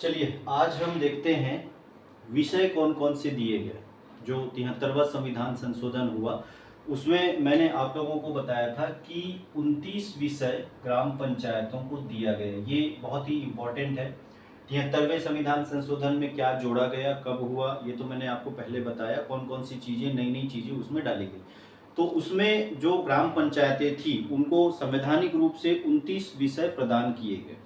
चलिए आज हम देखते हैं विषय कौन कौन से दिए गए। जो 73वां संविधान संशोधन हुआ उसमें मैंने आप लोगों को बताया था कि 29 विषय ग्राम पंचायतों को दिया गया। ये बहुत ही इम्पोर्टेंट है। 73वें संविधान संशोधन में क्या जोड़ा गया, कब हुआ, ये तो मैंने आपको पहले बताया। कौन कौन सी चीज़ें, नई नई चीज़ें उसमें डाली गई। तो उसमें जो ग्राम पंचायतें थी उनको संवैधानिक रूप से 29 विषय प्रदान किए गए।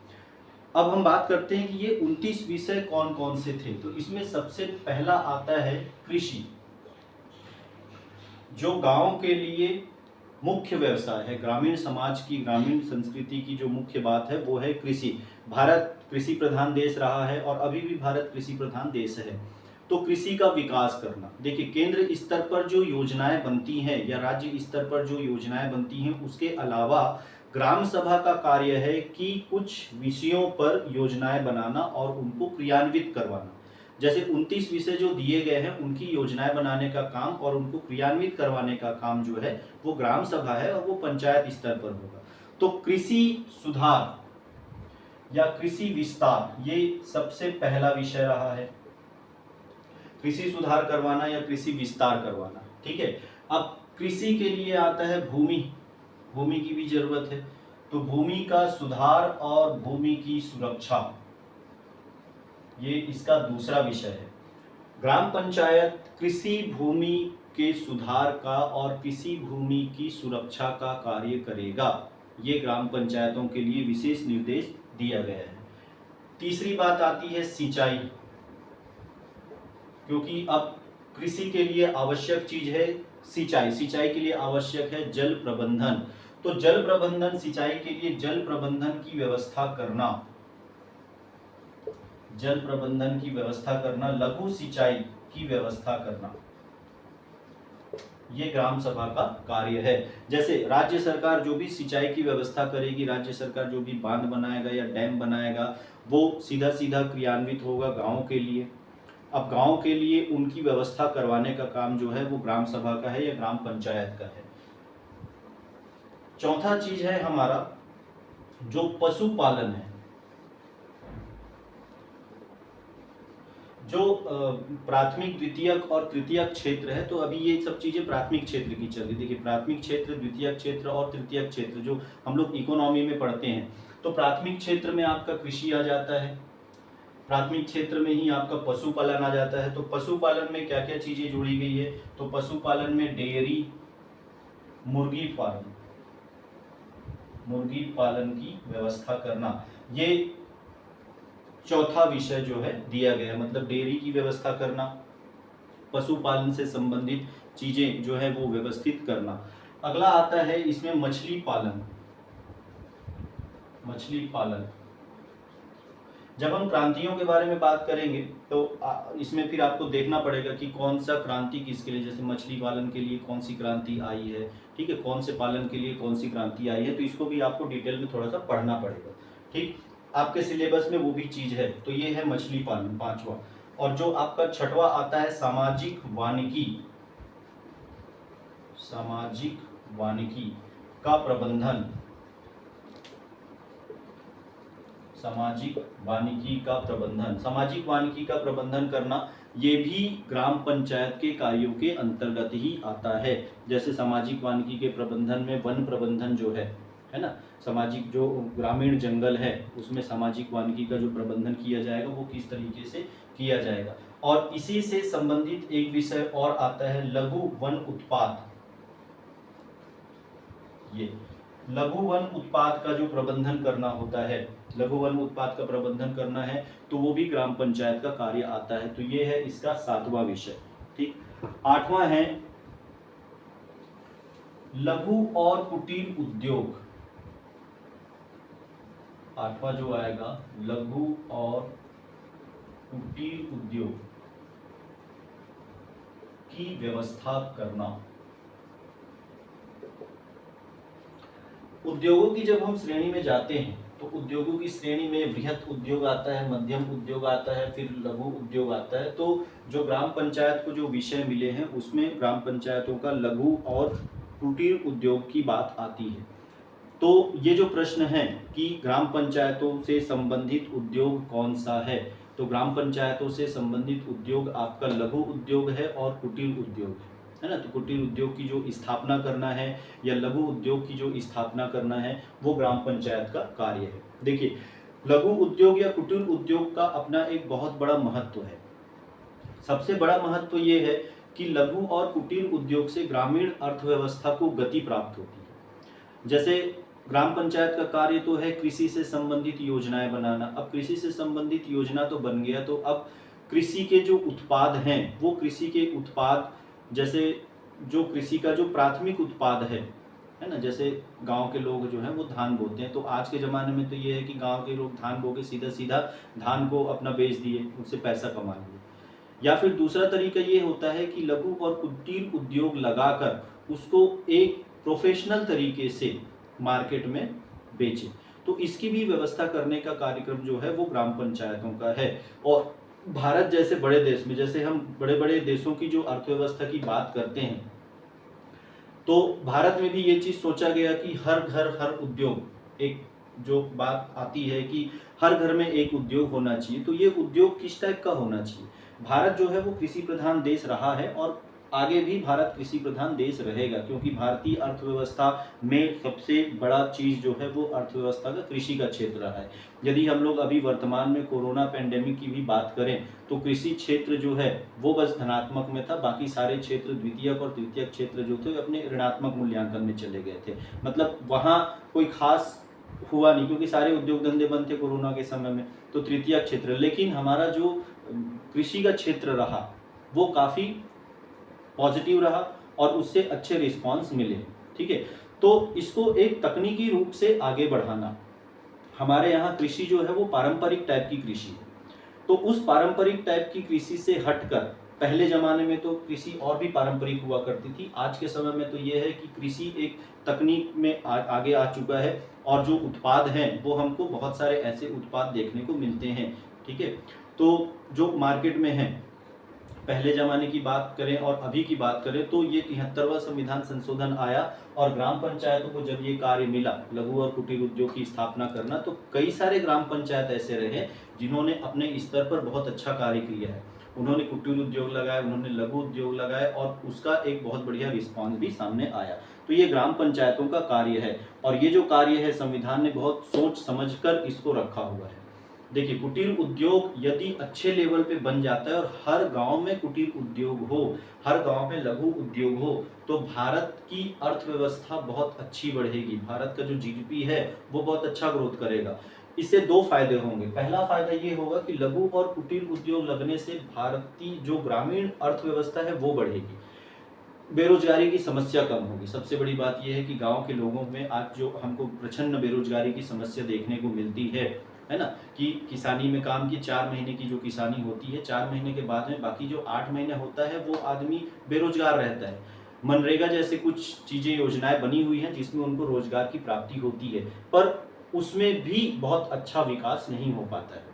अब हम बात करते हैं कि ये 29 विषय कौन कौन से थे। तो इसमें सबसे पहला आता है कृषि, जो गांव के लिए मुख्य व्यवसाय है। ग्रामीण समाज की, ग्रामीण संस्कृति की जो मुख्य बात है वो है कृषि। भारत कृषि प्रधान देश रहा है और अभी भी भारत कृषि प्रधान देश है। तो कृषि का विकास करना, देखिए केंद्र स्तर पर जो योजनाएं बनती हैं या राज्य स्तर पर जो योजनाएं बनती हैं उसके अलावा ग्राम सभा का कार्य है कि कुछ विषयों पर योजनाएं बनाना और उनको क्रियान्वित करवाना। जैसे 29 विषय जो दिए गए हैं उनकी योजनाएं बनाने का काम और उनको क्रियान्वित करवाने का काम जो है वो ग्राम सभा है और वो पंचायत स्तर पर होगा। तो कृषि सुधार या कृषि विस्तार ये सबसे पहला विषय रहा है। कृषि सुधार करवाना या कृषि विस्तार करवाना, ठीक है। अब कृषि के लिए आता है भूमि, भूमि की भी जरूरत है। तो भूमि का सुधार और भूमि की सुरक्षा, ये इसका दूसरा विषय है। ग्राम पंचायत कृषि भूमि के सुधार का और कृषि भूमि की सुरक्षा का कार्य करेगा। ये ग्राम पंचायतों के लिए विशेष निर्देश दिया गया है। तीसरी बात आती है सिंचाई, क्योंकि अब कृषि के लिए आवश्यक चीज है सिंचाई। सिंचाई के लिए आवश्यक है जल प्रबंधन। तो जल प्रबंधन, सिंचाई के लिए जल प्रबंधन की व्यवस्था करना, जल प्रबंधन की व्यवस्था करना, लघु सिंचाई की व्यवस्था करना, ये ग्राम सभा का कार्य है। जैसे राज्य सरकार जो भी सिंचाई की व्यवस्था करेगी, राज्य सरकार जो भी बांध बनाएगा या डैम बनाएगा वो सीधा सीधा क्रियान्वित होगा गाँव के लिए। अब गांव के लिए उनकी व्यवस्था करवाने का काम जो है वो ग्राम सभा का है या ग्राम पंचायत का है। चौथा चीज है हमारा जो पशुपालन है। जो प्राथमिक, द्वितीयक और तृतीयक क्षेत्र है, तो अभी ये सब चीजें प्राथमिक क्षेत्र की चल रही। देखिए प्राथमिक क्षेत्र, द्वितीयक क्षेत्र और तृतीयक क्षेत्र जो हम लोग इकोनॉमी में पढ़ते हैं। तो प्राथमिक क्षेत्र में आपका कृषि आ जाता है, प्राथमिक क्षेत्र में ही आपका पशुपालन आ जाता है। तो पशुपालन में क्या क्या चीजें जुड़ी गई है, तो पशुपालन में डेयरी, मुर्गी पालन, मुर्गी पालन की व्यवस्था करना, ये चौथा विषय जो है दिया गया। मतलब डेयरी की व्यवस्था करना, पशुपालन से संबंधित चीजें जो है वो व्यवस्थित करना। अगला आता है इसमें मछली पालन। मछली पालन, जब हम क्रांतियों के बारे में बात करेंगे तो इसमें फिर आपको देखना पड़ेगा कि कौन सा क्रांति किसके लिए, जैसे मछली पालन के लिए कौन सी क्रांति आई है, ठीक है, कौन से पालन के लिए कौन सी क्रांति आई है। तो इसको भी आपको डिटेल में थोड़ा सा पढ़ना पड़ेगा, ठीक। आपके सिलेबस में वो भी चीज है। तो ये है मछली पालन, पांचवा। और जो आपका छठवा आता है सामाजिक वानिकी, सामाजिक वानिकी का प्रबंधन, सामाजिक वानिकी का प्रबंधन, सामाजिक वानिकी का प्रबंधन करना, ये भी ग्राम पंचायत के कार्यों के अंतर्गत ही आता है। जैसे सामाजिक वानिकी के प्रबंधन में वन प्रबंधन जो है ना, सामाजिक जो ग्रामीण जंगल है उसमें सामाजिक वानिकी का जो प्रबंधन किया जाएगा वो किस तरीके से किया जाएगा। और इसी से संबंधित एक विषय और आता है लघु वन उत्पाद। ये लघु वन उत्पाद का जो प्रबंधन करना होता है, लघु वन उत्पाद का प्रबंधन करना है तो वो भी ग्राम पंचायत का कार्य आता है। तो ये है इसका सातवां विषय, ठीक। आठवां है लघु और कुटीर उद्योग। आठवां जो आएगा लघु और कुटीर उद्योग की व्यवस्था करना। उद्योगों की जब हम श्रेणी में जाते हैं तो उद्योगों की श्रेणी में बृहत उद्योग आता है, मध्यम उद्योग आता है, फिर लघु उद्योग आता है। तो जो ग्राम पंचायत को जो विषय मिले हैं उसमें ग्राम पंचायतों का लघु और कुटीर उद्योग की बात आती है। तो ये जो प्रश्न है कि ग्राम पंचायतों से संबंधित उद्योग कौन सा है, तो ग्राम पंचायतों से संबंधित उद्योग आपका लघु उद्योग है और कुटीर उद्योग है ना। तो कुटीर उद्योग की जो स्थापना करना है या लघु उद्योग की जो स्थापना करना है वो ग्राम पंचायत का कार्य है। देखिए, लघु उद्योग या कुटीर उद्योग का अपना एक बहुत बड़ा महत्व है। सबसे बड़ा महत्व ये है कि लघु और कुटीर उद्योग से ग्रामीण अर्थव्यवस्था को गति प्राप्त होती है। जैसे ग्राम पंचायत का कार्य तो है कृषि से संबंधित योजनाएं बनाना। अब कृषि से संबंधित योजना तो बन गया, तो अब कृषि के जो उत्पाद हैं वो कृषि के उत्पाद, जैसे जो कृषि का जो प्राथमिक उत्पाद है ना, जैसे गांव के लोग जो हैं वो धान बोते हैं, तो आज के ज़माने में तो ये है कि गांव के लोग धान बो के सीधा सीधा धान को अपना बेच दिए, उससे पैसा कमा लिए। या फिर दूसरा तरीका ये होता है कि लघु और कुटीर उद्योग लगाकर उसको एक प्रोफेशनल तरीके से मार्केट में बेचे। तो इसकी भी व्यवस्था करने का कार्यक्रम जो है वो ग्राम पंचायतों का है। और भारत जैसे बड़े देश में, जैसे हम बड़े बड़े देशों की जो अर्थव्यवस्था की बात करते हैं, तो भारत में भी ये चीज़ सोचा गया कि हर घर हर उद्योग, एक जो बात आती है कि हर घर में एक उद्योग होना चाहिए। तो ये उद्योग किस टाइप का होना चाहिए? भारत जो है वो कृषि प्रधान देश रहा है और आगे भी भारत कृषि प्रधान देश रहेगा, क्योंकि भारतीय अर्थव्यवस्था में सबसे बड़ा चीज़ जो है वो अर्थव्यवस्था का कृषि का क्षेत्र रहा है। यदि हम लोग अभी वर्तमान में कोरोना पेंडेमिक की भी बात करें तो कृषि क्षेत्र जो है वो बस धनात्मक में था, बाकी सारे क्षेत्र द्वितीयक और तृतीयक क्षेत्र जो थे अपने ऋणात्मक मूल्यांकन में चले गए थे। मतलब वहाँ कोई खास हुआ नहीं, क्योंकि सारे उद्योग धंधे बंद थे कोरोना के समय में, तो तृतीयक क्षेत्र। लेकिन हमारा जो कृषि का क्षेत्र रहा वो काफ़ी पॉजिटिव रहा और उससे अच्छे रिस्पांस मिले। ठीक है, तो इसको एक तकनीकी रूप से आगे बढ़ाना, हमारे यहाँ कृषि जो है वो पारंपरिक टाइप की कृषि है, तो उस पारंपरिक टाइप की कृषि से हटकर, पहले ज़माने में तो कृषि और भी पारंपरिक हुआ करती थी, आज के समय में तो ये है कि कृषि एक तकनीक में आगे आ चुका है और जो उत्पाद हैं वो हमको बहुत सारे ऐसे उत्पाद देखने को मिलते हैं। ठीक है, तो जो मार्केट में हैं, पहले ज़माने की बात करें और अभी की बात करें तो ये 73वां संविधान संशोधन आया और ग्राम पंचायतों को जब ये कार्य मिला लघु और कुटीर उद्योग की स्थापना करना, तो कई सारे ग्राम पंचायत ऐसे रहे जिन्होंने अपने स्तर पर बहुत अच्छा कार्य किया है। उन्होंने कुटीर उद्योग लगाए, उन्होंने लघु उद्योग लगाए और उसका एक बहुत बढ़िया रिस्पॉन्स भी सामने आया। तो ये ग्राम पंचायतों का कार्य है और ये जो कार्य है संविधान ने बहुत सोच समझकर इसको रखा हुआ है। देखिए, कुटीर उद्योग यदि अच्छे लेवल पे बन जाता है और हर गांव में कुटीर उद्योग हो, हर गांव में लघु उद्योग हो, तो भारत की अर्थव्यवस्था बहुत अच्छी बढ़ेगी। भारत का जो जीडीपी है वो बहुत अच्छा ग्रोथ करेगा। इससे दो फायदे होंगे। पहला फायदा ये होगा कि लघु और कुटीर उद्योग लगने से भारत की जो ग्रामीण अर्थव्यवस्था है वो बढ़ेगी, बेरोजगारी की समस्या कम होगी। सबसे बड़ी बात यह है कि गांव के लोगों में आज जो हमको प्रचंड बेरोजगारी की समस्या देखने को मिलती है ना, कि किसानी में काम की 4 महीने की जो किसानी होती है, 4 महीने के बाद में बाकी जो 8 महीने होता है वो आदमी बेरोजगार रहता है। मनरेगा जैसे कुछ चीज़ें योजनाएं बनी हुई हैं जिसमें उनको रोजगार की प्राप्ति होती है, पर उसमें भी बहुत अच्छा विकास नहीं हो पाता है।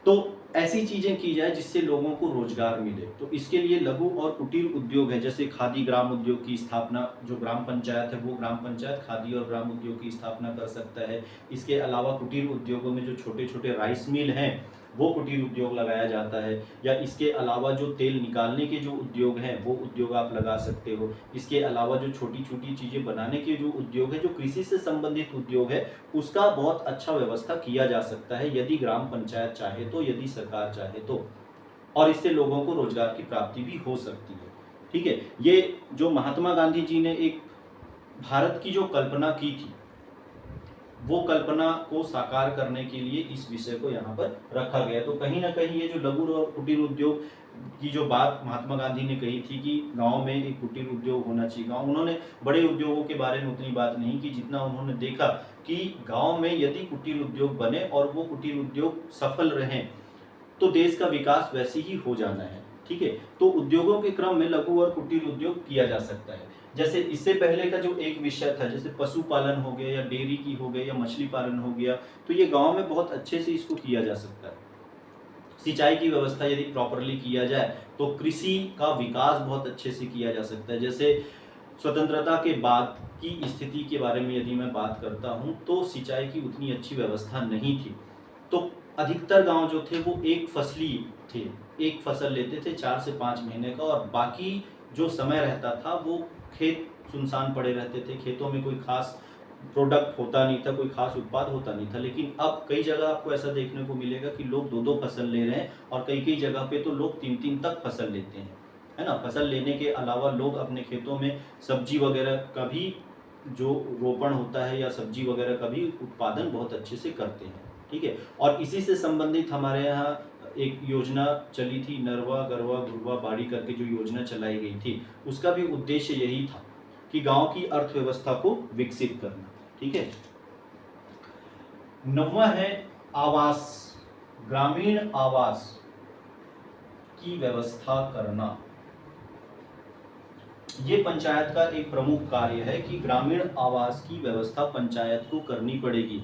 तो ऐसी चीज़ें की जाए जिससे लोगों को रोजगार मिले। तो इसके लिए लघु और कुटीर उद्योग है, जैसे खादी ग्राम उद्योग की स्थापना जो ग्राम पंचायत है वो ग्राम पंचायत खादी और ग्राम उद्योग की स्थापना कर सकता है। इसके अलावा कुटीर उद्योगों में जो छोटे छोटे राइस मिल हैं वो कुटीर उद्योग लगाया जाता है, या इसके अलावा जो तेल निकालने के जो उद्योग हैं वो उद्योग आप लगा सकते हो। इसके अलावा जो छोटी छोटी चीज़ें बनाने के जो उद्योग है, जो कृषि से संबंधित उद्योग है, उसका बहुत अच्छा व्यवस्था किया जा सकता है यदि ग्राम पंचायत चाहे तो, यदि सरकार चाहे तो, और इससे लोगों को रोजगार की प्राप्ति भी हो सकती है। ठीक है, ये जो महात्मा गांधी जी ने एक भारत की जो कल्पना की थी वो कल्पना को साकार करने के लिए इस विषय को यहाँ पर रखा गया। तो कहीं ना कहीं ये जो लघु और कुटीर उद्योग की जो बात महात्मा गांधी ने कही थी कि गांव में एक कुटीर उद्योग होना चाहिए, गांव, उन्होंने बड़े उद्योगों के बारे में उतनी बात नहीं की जितना उन्होंने देखा कि गांव में यदि कुटीर उद्योग बने और वो कुटीर उद्योग सफल रहें तो देश का विकास वैसे ही हो जाना है। ठीक है, तो उद्योगों के क्रम में लघु और कुटीर उद्योग किया जा सकता है। जैसे इससे पहले का जो एक विषय था, जैसे पशुपालन हो गया या डेयरी की हो गया या मछली पालन हो गया, तो ये गांव में बहुत अच्छे से इसको किया जा सकता है। सिंचाई की व्यवस्था यदि प्रॉपरली किया जाए तो कृषि का विकास बहुत अच्छे से किया जा सकता है। जैसे स्वतंत्रता के बाद की स्थिति के बारे में यदि मैं बात करता हूँ तो सिंचाई की उतनी अच्छी व्यवस्था नहीं थी, तो अधिकतर गांव जो थे वो एक फसली थे, एक फसल लेते थे 4 से 5 महीने का, और बाकी जो समय रहता था वो खेत सुनसान पड़े रहते थे, खेतों में कोई खास प्रोडक्ट होता नहीं था, कोई खास उत्पाद होता नहीं था। लेकिन अब कई जगह आपको ऐसा देखने को मिलेगा कि लोग 2-2 फसल ले रहे हैं, और कई जगह पे तो लोग 3-3 तक फसल लेते हैं, है ना। फसल लेने के अलावा लोग अपने खेतों में सब्जी वगैरह का भी जो रोपण होता है या सब्जी वगैरह का भी उत्पादन बहुत अच्छे से करते हैं, ठीक है। और इसी से संबंधित हमारे यहाँ एक योजना चली थी, नरवा गरवा घुरवा बाड़ी करके जो योजना चलाई गई थी, उसका भी उद्देश्य यही था कि गांव की अर्थव्यवस्था को विकसित करना, ठीक है। 9वां है आवास, ग्रामीण आवास की व्यवस्था करना। ये पंचायत का एक प्रमुख कार्य है कि ग्रामीण आवास की व्यवस्था पंचायत को करनी पड़ेगी।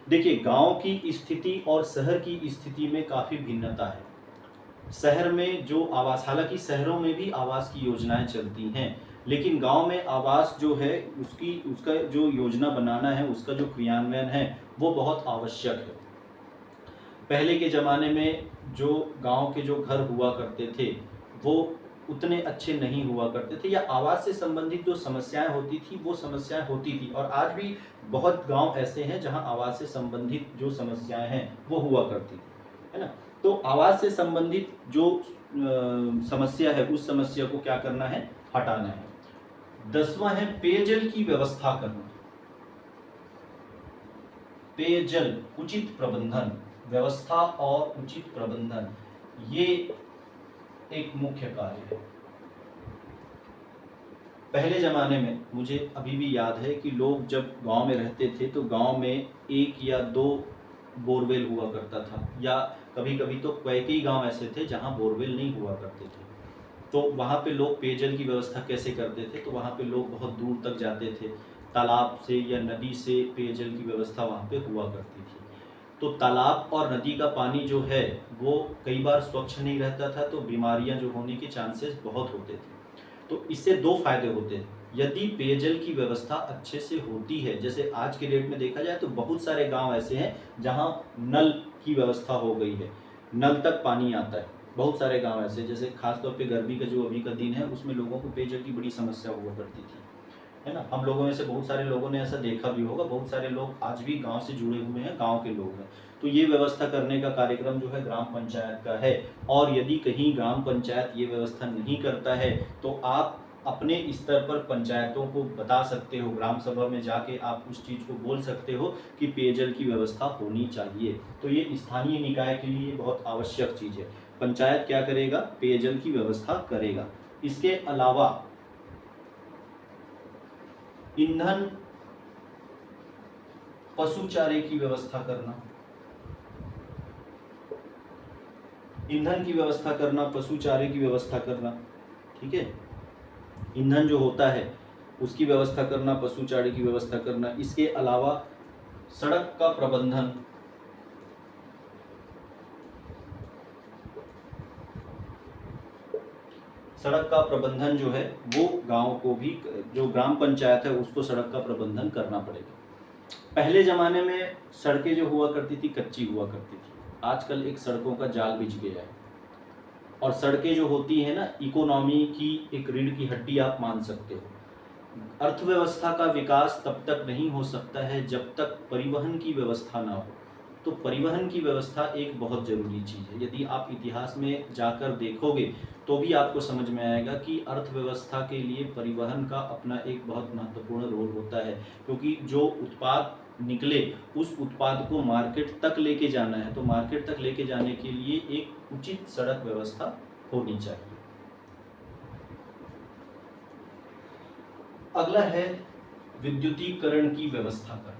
देखिए, गांव की स्थिति और शहर की स्थिति में काफी भिन्नता है। शहर में जो आवास, हालांकि शहरों में भी आवास की योजनाएं चलती हैं, लेकिन गांव में आवास जो है उसका जो योजना बनाना है, उसका जो क्रियान्वयन है वो बहुत आवश्यक है। पहले के ज़माने में जो गांव के जो घर हुआ करते थे वो उतने अच्छे नहीं हुआ करते थे, या आवास से संबंधित जो समस्याएं होती थी वो समस्याएं होती थी, और आज भी बहुत गांव ऐसे हैं जहां आवास से संबंधित जो समस्याएं हैं वो हुआ करती थी, है ना। तो आवास से संबंधित जो समस्या है, उस समस्या को क्या करना है, हटाना है। 10वां है पेयजल की व्यवस्था करना। पेयजल उचित प्रबंधन, व्यवस्था और उचित प्रबंधन, ये एक मुख्य कार्य है। पहले जमाने में मुझे अभी भी याद है कि लोग जब गांव में रहते थे तो गांव में 1 या 2 बोरवेल हुआ करता था, या कभी कभी तो कई गांव ऐसे थे जहां बोरवेल नहीं हुआ करते थे। तो वहाँ पे लोग पेयजल की व्यवस्था कैसे करते थे, तो वहाँ पे लोग बहुत दूर तक जाते थे, तालाब से या नदी से पेयजल की व्यवस्था वहाँ पे हुआ करती थी। तो तालाब और नदी का पानी जो है वो कई बार स्वच्छ नहीं रहता था, तो बीमारियां जो होने के चांसेस बहुत होते थे। तो इससे 2 फायदे होते हैं। यदि पेयजल की व्यवस्था अच्छे से होती है, जैसे आज के डेट में देखा जाए तो बहुत सारे गांव ऐसे हैं जहां नल की व्यवस्था हो गई है, नल तक पानी आता है। बहुत सारे गांव ऐसे, जैसे खासतौर पे गर्मी का जो अभी का दिन है उसमें लोगों को पेयजल की बड़ी समस्या हुआ करती थी, है ना। हम लोगों में से बहुत सारे लोगों ने ऐसा देखा भी होगा, बहुत सारे लोग आज भी गांव से जुड़े हुए हैं, गांव के लोग हैं। तो ये व्यवस्था करने का कार्यक्रम जो है ग्राम पंचायत का है, और यदि कहीं ग्राम पंचायत ये व्यवस्था नहीं करता है तो आप अपने स्तर पर पंचायतों को बता सकते हो, ग्राम सभा में जाके आप उस चीज़ को बोल सकते हो कि पेयजल की व्यवस्था होनी चाहिए। तो ये स्थानीय निकाय के लिए बहुत आवश्यक चीज़ है। पंचायत क्या करेगा, पेयजल की व्यवस्था करेगा। इसके अलावा ईंधन, पशु चारे की व्यवस्था करना, ईंधन की व्यवस्था करना, पशु चारे की व्यवस्था करना, ठीक है। ईंधन जो होता है उसकी व्यवस्था करना, पशु चारे की व्यवस्था करना। इसके अलावा सड़क का प्रबंधन, सड़क का प्रबंधन जो है वो गांव को भी, जो ग्राम पंचायत है उसको सड़क का प्रबंधन करना पड़ेगा। पहले ज़माने में सड़कें जो हुआ करती थी कच्ची हुआ करती थी, आजकल एक सड़कों का जाल बिछ गया है। और सड़कें जो होती हैं ना, इकोनॉमी की एक रीढ़ की हड्डी आप मान सकते हो। अर्थव्यवस्था का विकास तब तक नहीं हो सकता है जब तक परिवहन की व्यवस्था ना हो। तो परिवहन की व्यवस्था एक बहुत ज़रूरी चीज़ है। यदि आप इतिहास में जाकर देखोगे तो भी आपको समझ में आएगा कि अर्थव्यवस्था के लिए परिवहन का अपना एक बहुत महत्वपूर्ण रोल होता है, क्योंकि जो उत्पाद निकले उस उत्पाद को मार्केट तक लेके जाना है, तो मार्केट तक लेके जाने के लिए एक उचित सड़क व्यवस्था होनी चाहिए। अगला है विद्युतीकरण की व्यवस्था करना।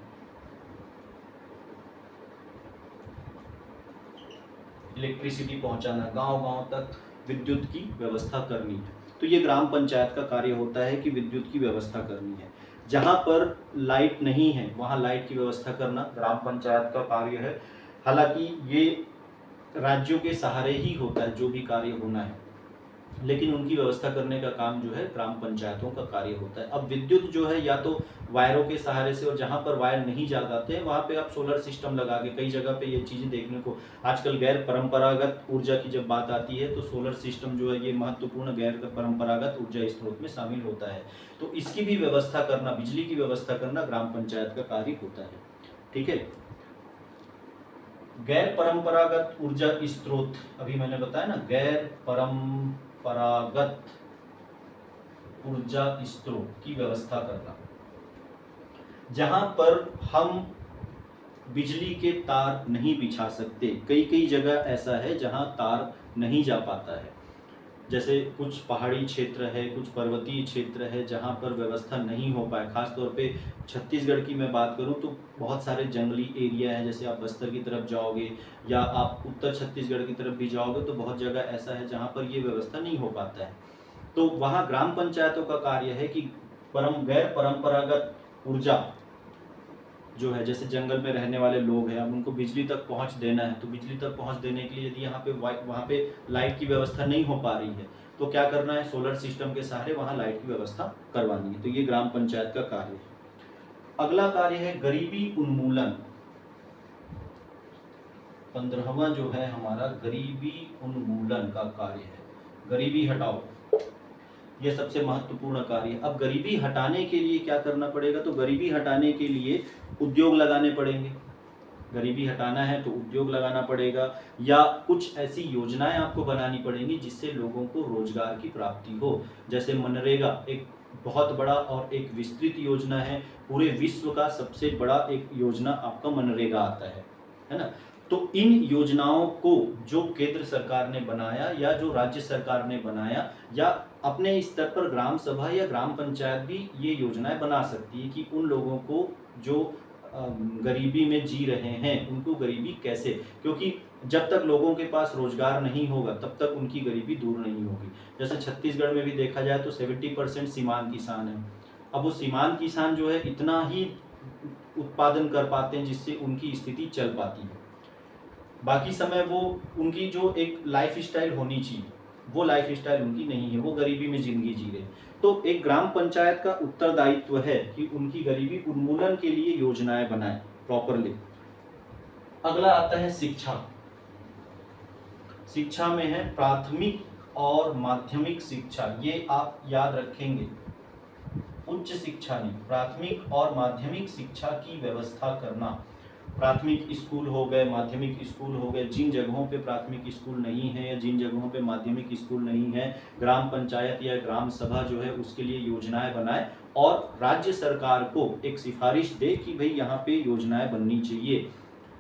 इलेक्ट्रिसिटी पहुंचाना, गांव-गांव तक विद्युत की व्यवस्था करनी है। तो ये ग्राम पंचायत का कार्य होता है कि विद्युत की व्यवस्था करनी है। जहां पर लाइट नहीं है वहां लाइट की व्यवस्था करना ग्राम पंचायत का कार्य है। हालांकि ये राज्यों के सहारे ही होता है जो भी कार्य होना है, लेकिन उनकी व्यवस्था करने का काम जो है ग्राम पंचायतों का कार्य होता है। अब विद्युत जो है या तो वायरों के सहारे से, और जहाँ पर वायर नहीं जा पाते हैं वहाँ पे आप सोलर सिस्टम लगा के, कई जगह पे ये चीज़ें देखने को आजकल गैर परंपरागत ऊर्जा की जब बात आती है तो सोलर सिस्टम जो है ये महत्वपूर्ण गैर परंपरागत ऊर्जा स्रोत में शामिल होता है। तो इसकी भी व्यवस्था करना, बिजली की व्यवस्था करना ग्राम पंचायत का कार्य होता है। ठीक है। गैर परंपरागत ऊर्जा स्रोत, अभी मैंने बताया ना, गैर परंपरागत ऊर्जा स्रोत की व्यवस्था करना, जहां पर हम बिजली के तार नहीं बिछा सकते। कई कई जगह ऐसा है जहां तार नहीं जा पाता है, जैसे कुछ पहाड़ी क्षेत्र है, कुछ पर्वतीय क्षेत्र है जहाँ पर व्यवस्था नहीं हो पाए। खास तौर पे छत्तीसगढ़ की मैं बात करूँ तो बहुत सारे जंगली एरिया है, जैसे आप बस्तर की तरफ जाओगे या आप उत्तर छत्तीसगढ़ की तरफ भी जाओगे तो बहुत जगह ऐसा है जहाँ पर ये व्यवस्था नहीं हो पाता है। तो वहाँ ग्राम पंचायतों का कार्य है कि गैर परंपरागत ऊर्जा जो है, जैसे जंगल में रहने वाले लोग हैं, अब उनको बिजली तक पहुंच देना है, तो बिजली तक पहुंच देने के लिए यदि वहाँ पे लाइट की व्यवस्था नहीं हो पा रही है तो क्या करना है, सोलर सिस्टम के सहारे वहाँ लाइट की व्यवस्था करवानी है। तो ये ग्राम पंचायत का कार्य है। अगला कार्य है गरीबी उन्मूलन। 15वां जो है हमारा गरीबी उन्मूलन का कार्य है। गरीबी हटाओ, यह सबसे महत्वपूर्ण कार्य है। अब गरीबी हटाने के लिए क्या करना पड़ेगा, तो गरीबी हटाने के लिए उद्योग लगाने पड़ेंगे। गरीबी हटाना है तो उद्योग लगाना पड़ेगा, या कुछ ऐसी योजनाएं आपको बनानी पड़ेंगी जिससे लोगों को रोजगार की प्राप्ति हो। जैसे मनरेगा एक बहुत बड़ा और एक विस्तृत योजना है, पूरे विश्व का सबसे बड़ा एक योजना आपका मनरेगा आता है ना। तो इन योजनाओं को जो केंद्र सरकार ने बनाया या जो राज्य सरकार ने बनाया, या अपने स्तर पर ग्राम सभा या ग्राम पंचायत भी ये योजनाएं बना सकती है कि उन लोगों को जो गरीबी में जी रहे हैं उनको गरीबी कैसे, क्योंकि जब तक लोगों के पास रोजगार नहीं होगा तब तक उनकी गरीबी दूर नहीं होगी। जैसे छत्तीसगढ़ में भी देखा जाए तो 70% सीमांत किसान है। अब वो सीमांत किसान जो है इतना ही उत्पादन कर पाते हैं जिससे उनकी स्थिति चल पाती है। बाकी समय वो उनकी जो एक लाइफ स्टाइल होनी चाहिए वो लाइफ स्टाइल उनकी नहीं है, वो गरीबी में जिंदगी जी रहे हैं। तो एक ग्राम पंचायत का उत्तरदायित्व है कि उनकी गरीबी उन्मूलन के लिए योजनाएं बनाएं प्रॉपरली। अगला आता है शिक्षा। शिक्षा में है प्राथमिक और माध्यमिक शिक्षा, ये आप याद रखेंगे। उच्च शिक्षा नहीं, प्राथमिक और माध्यमिक शिक्षा की व्यवस्था करना। प्राथमिक स्कूल हो गए, माध्यमिक स्कूल हो गए, जिन जगहों पे प्राथमिक स्कूल नहीं है या जिन जगहों पे माध्यमिक स्कूल नहीं है, ग्राम पंचायत या ग्राम सभा जो है उसके लिए योजनाएं बनाए और राज्य सरकार को एक सिफारिश दे कि भाई यहाँ पे योजनाएं बननी चाहिए।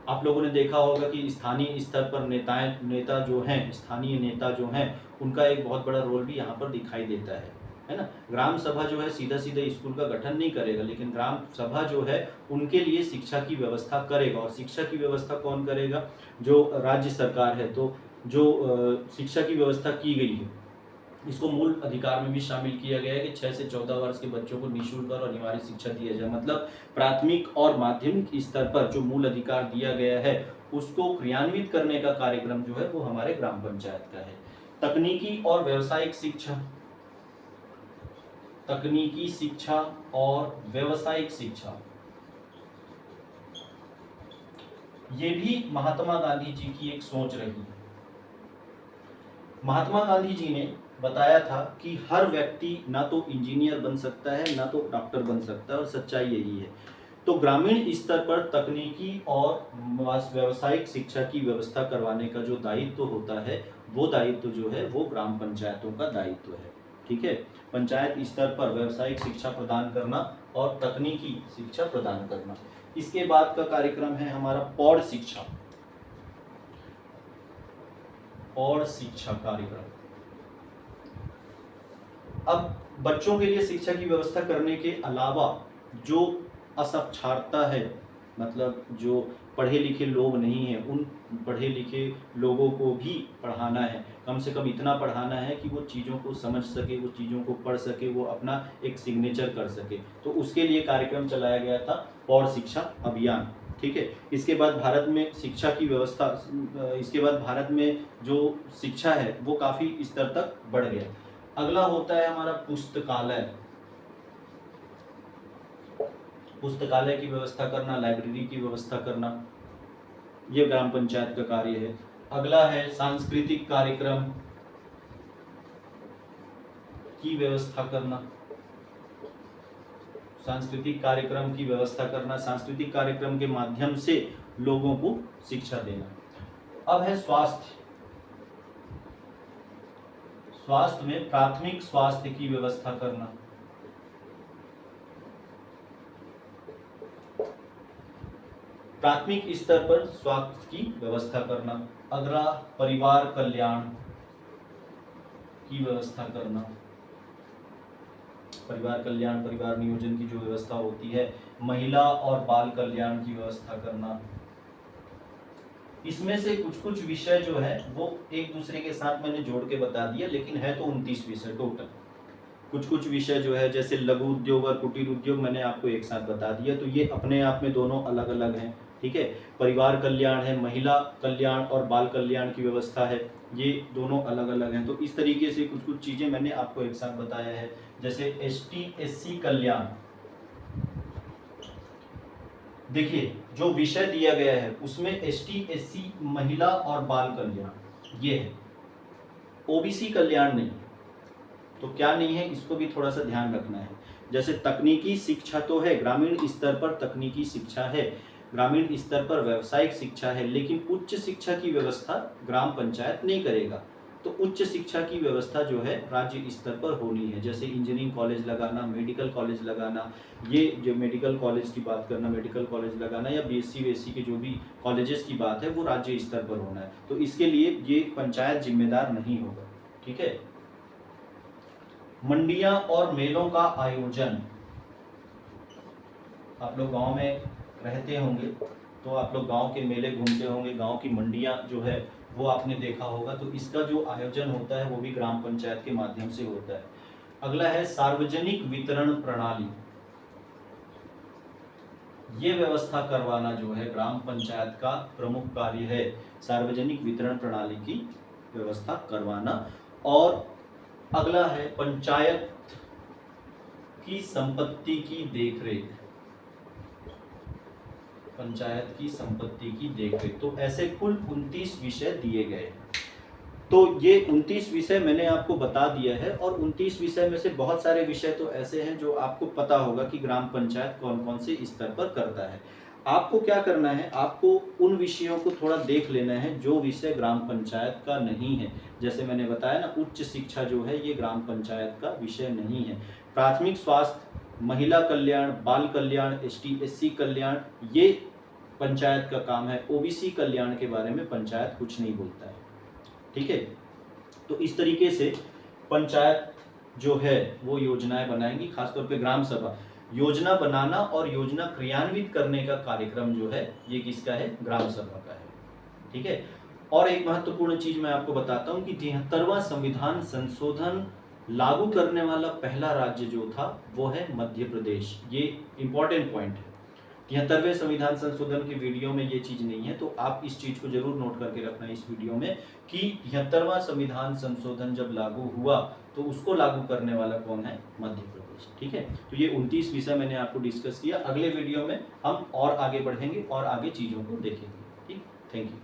आप लोगों ने देखा होगा कि स्थानीय स्तर पर नेता जो हैं, स्थानीय नेता जो हैं, उनका एक बहुत बड़ा रोल भी यहाँ पर दिखाई देता है ना। ग्राम सभा जो है सीधा सीधा स्कूल का गठन नहीं करेगा, लेकिन ग्राम सभा जो है उनके लिए शिक्षा की व्यवस्था करेगा। और शिक्षा की व्यवस्था कौन करेगा, जो राज्य सरकार है। तो जो शिक्षा की व्यवस्था की गई है इसको मूल अधिकार में भी शामिल किया गया है कि 6 से 14 वर्ष के बच्चों को निःशुल्क और अनिवार्य शिक्षा दिया जाए। मतलब प्राथमिक और माध्यमिक स्तर पर जो मूल अधिकार दिया गया है उसको क्रियान्वित करने का कार्यक्रम जो है वो हमारे ग्राम पंचायत का है। तकनीकी और व्यावसायिक शिक्षा, तकनीकी शिक्षा और व्यावसायिक शिक्षा, ये भी महात्मा गांधी जी की एक सोच रही। महात्मा गांधी जी ने बताया था कि हर व्यक्ति ना तो इंजीनियर बन सकता है ना तो डॉक्टर बन सकता है, और सच्चाई यही है। तो ग्रामीण स्तर पर तकनीकी और व्यावसायिक शिक्षा की व्यवस्था करवाने का जो दायित्व होता है वो दायित्व जो है वो ग्राम पंचायतों का दायित्व है। ठीक है, पंचायत स्तर पर व्यावसायिक शिक्षा प्रदान करना और तकनीकी शिक्षा प्रदान करना। इसके बाद का कार्यक्रम है हमारा पौड़ शिक्षा। पौड़ शिक्षा कार्यक्रम। अब बच्चों के लिए शिक्षा की व्यवस्था करने के अलावा जो असाक्षरता है, मतलब जो पढ़े लिखे लोग नहीं हैं, उन पढ़े लिखे लोगों को भी पढ़ाना है। कम से कम इतना पढ़ाना है कि वो चीज़ों को समझ सके, वो चीज़ों को पढ़ सके, वो अपना एक सिग्नेचर कर सके। तो उसके लिए कार्यक्रम चलाया गया था पौड़ शिक्षा अभियान। ठीक है। इसके बाद भारत में शिक्षा की व्यवस्था, इसके बाद भारत में जो शिक्षा है वो काफ़ी स्तर तक बढ़ गया। अगला होता है हमारा पुस्तकालय। पुस्तकालय की व्यवस्था करना, लाइब्रेरी की व्यवस्था करना, ये ग्राम पंचायत का कार्य है। अगला है सांस्कृतिक कार्यक्रम की व्यवस्था करना। सांस्कृतिक कार्यक्रम की व्यवस्था करना, सांस्कृतिक कार्यक्रम के माध्यम से लोगों को शिक्षा देना। अब है स्वास्थ्य। स्वास्थ्य में प्राथमिक स्वास्थ्य की व्यवस्था करना। प्राथमिक स्तर पर स्वास्थ्य की व्यवस्था करना। अगला परिवार कल्याण की व्यवस्था करना। परिवार कल्याण, परिवार नियोजन की जो व्यवस्था होती है, महिला और बाल कल्याण की व्यवस्था करना। इसमें से कुछ कुछ विषय जो है वो एक दूसरे के साथ मैंने जोड़ के बता दिया, लेकिन है तो 29 विषय टोटल। कुछ कुछ विषय जो है जैसे लघु उद्योग और कुटीर उद्योग मैंने आपको एक साथ बता दिया, तो ये अपने आप में दोनों अलग अलग हैं, ठीक है। परिवार कल्याण है, महिला कल्याण और बाल कल्याण की व्यवस्था है, ये दोनों अलग अलग हैं। तो इस तरीके से कुछ कुछ चीज़ें मैंने आपको एक साथ बताया है। जैसे ST/SC कल्याण, देखिए जो विषय दिया गया है उसमें ST/SC महिला और बाल कल्याण ये है, OBC कल्याण नहीं है। तो क्या नहीं है, इसको भी थोड़ा सा ध्यान रखना है। जैसे तकनीकी शिक्षा तो है, ग्रामीण स्तर पर तकनीकी शिक्षा है, ग्रामीण स्तर पर व्यावसायिक शिक्षा है, लेकिन उच्च शिक्षा की व्यवस्था ग्राम पंचायत नहीं करेगा। तो उच्च शिक्षा की व्यवस्था जो है राज्य स्तर पर होनी है। जैसे इंजीनियरिंग कॉलेज लगाना, मेडिकल कॉलेज लगाना, ये जो मेडिकल कॉलेज की बात करना, मेडिकल कॉलेज लगाना या BSc के जो भी कॉलेजेस की बात है वो राज्य स्तर पर होना है। तो इसके लिए ये पंचायत जिम्मेदार नहीं होगा, ठीक है। मंडियां और मेलों का आयोजन, आप लोग गांव में रहते होंगे तो आप लोग गांव के मेले घूमते होंगे, गांव की मंडियां जो है वो आपने देखा होगा। तो इसका जो आयोजन होता है वो भी ग्राम पंचायत के माध्यम से होता है। अगला है सार्वजनिक वितरण प्रणाली, ये व्यवस्था करवाना जो है ग्राम पंचायत का प्रमुख कार्य है, सार्वजनिक वितरण प्रणाली की व्यवस्था करवाना। और अगला है पंचायत की संपत्ति की देखरेख, पंचायत की संपत्ति की देखरेख। तो ऐसे कुल 29 विषय दिए गए। तो ये 29 विषय मैंने आपको बता दिया है, और 29 विषय में से बहुत सारे विषय तो ऐसे हैं जो आपको पता होगा कि ग्राम पंचायत कौन कौन से स्तर पर करता है। आपको क्या करना है, आपको उन विषयों को थोड़ा देख लेना है जो विषय ग्राम पंचायत का नहीं है। जैसे मैंने बताया ना, उच्च शिक्षा जो है ये ग्राम पंचायत का विषय नहीं है। प्राथमिक स्वास्थ्य, महिला कल्याण, बाल कल्याण, ST/SC कल्याण, ये पंचायत का काम है। OBC कल्याण के बारे में पंचायत कुछ नहीं बोलता है, ठीक है। तो इस तरीके से पंचायत जो है वो योजनाएं बनाएंगी, खासतौर पे ग्राम सभा। योजना बनाना और योजना क्रियान्वित करने का कार्यक्रम जो है ये किसका है, ग्राम सभा का है, ठीक है। और एक महत्वपूर्ण चीज मैं आपको बताता हूँ कि 73वां संविधान संशोधन लागू करने वाला पहला राज्य जो था वो है मध्य प्रदेश। ये इंपॉर्टेंट पॉइंट है। 73वें संविधान संशोधन की वीडियो में ये चीज नहीं है, तो आप इस चीज को जरूर नोट करके रखना इस वीडियो में कि 73वां संविधान संशोधन जब लागू हुआ तो उसको लागू करने वाला कौन है, मध्य प्रदेश, ठीक है। तो ये 29 विषय मैंने आपको डिस्कस किया। अगले वीडियो में हम और आगे बढ़ेंगे और आगे चीजों को देखेंगे, ठीक। Thank you.